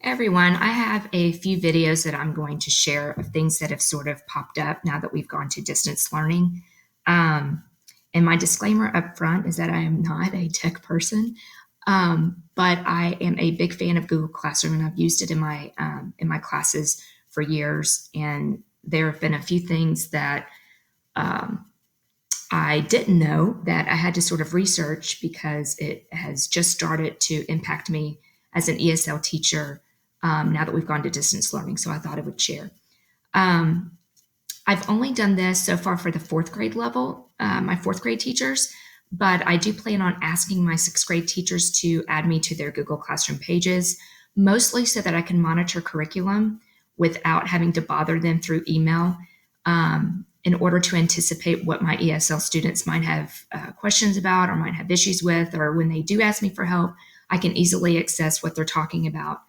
Everyone, I have a few videos that I'm going to share of things that have sort of popped up now that we've gone to distance learning. Um, and my disclaimer up front is that I am not a tech person, but I am a big fan of Google Classroom, and I've used it in my classes for years. And there have been a few things that um, I didn't know that I had to sort of research because it has just started to impact me as an ESL teacher now that we've gone to distance learning. So I thought I would share. Um, I've only done this so far for the fourth grade level, my fourth grade teachers, but I do plan on asking my sixth grade teachers to add me to their Google Classroom pages, mostly so that I can monitor curriculum without having to bother them through email. In order to anticipate what my ESL students might have questions about or might have issues with, or when they do ask me for help, I can easily access what they're talking about.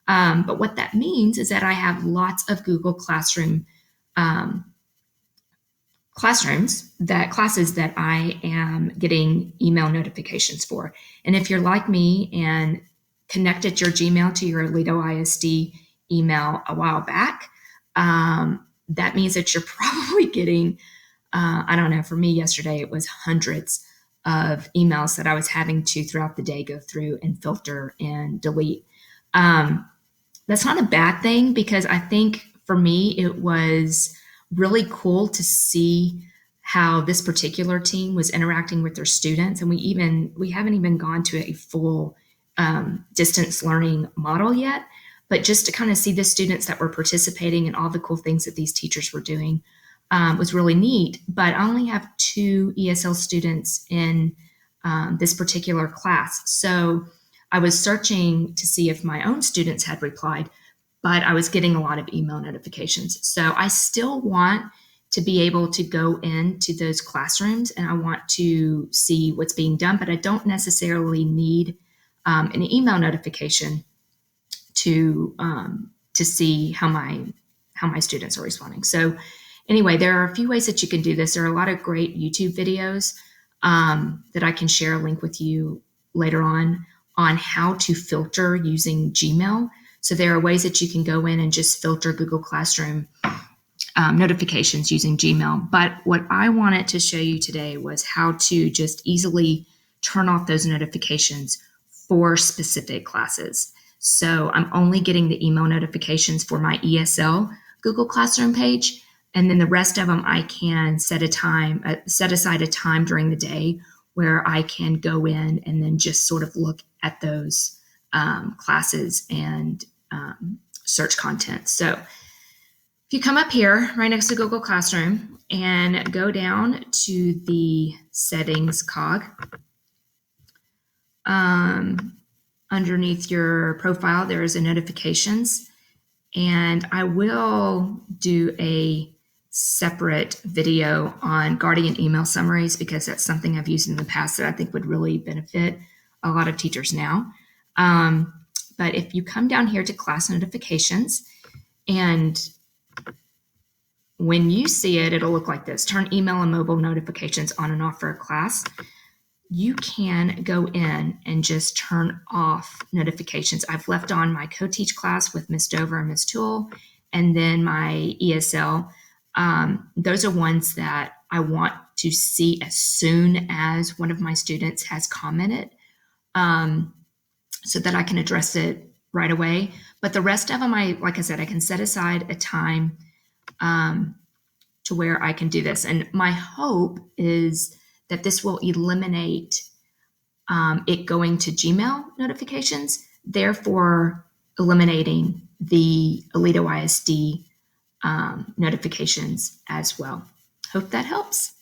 But what that means is that I have lots of Google Classroom um, classes that I am getting email notifications for. And if you're like me and connected your Gmail to your Aledo ISD email a while back, that means that you're probably getting, I don't know, for me yesterday, it was hundreds of emails that I was having to throughout the day go through and filter and delete. That's not a bad thing because I think for me, it was really cool to see how this particular team was interacting with their students. And we haven't even gone to a full distance learning model yet, but just to kind of see the students that were participating and all the cool things that these teachers were doing was really neat. But I only have two ESL students in this particular class. So I was searching to see if my own students had replied, but I was getting a lot of email notifications. So I still want to be able to go into those classrooms and I want to see what's being done, but I don't necessarily need an email notification to see how my students are responding. So anyway, there are a few ways that you can do this. There are a lot of great YouTube videos that I can share a link with you later on how to filter using Gmail. So there are ways that you can go in and just filter Google Classroom notifications using Gmail. But what I wanted to show you today was how to just easily turn off those notifications for specific classes. So I'm only getting the email notifications for my ESL Google Classroom page. And then the rest of them, I can set aside a time during the day where I can go in and then just sort of look at those classes and search content. So if you come up here right next to Google Classroom and go down to the settings cog, underneath your profile, there is a notifications. And I will do a separate video on Guardian email summaries because that's something I've used in the past that I think would really benefit a lot of teachers now. But if you come down here to class notifications, and when you see it, it'll look like this: turn email and mobile notifications on and off for a class. You can go in and just turn off notifications. I've left on my co-teach class with Miss Dover and Miss Toole, and then my ESL. Those are ones that I want to see as soon as one of my students has commented, so that I can address it right away. But the rest of them, like I said, I can set aside a time to where I can do this. And my hope is that this will eliminate it going to Gmail notifications, therefore eliminating the Aledo ISD notifications as well. Hope that helps.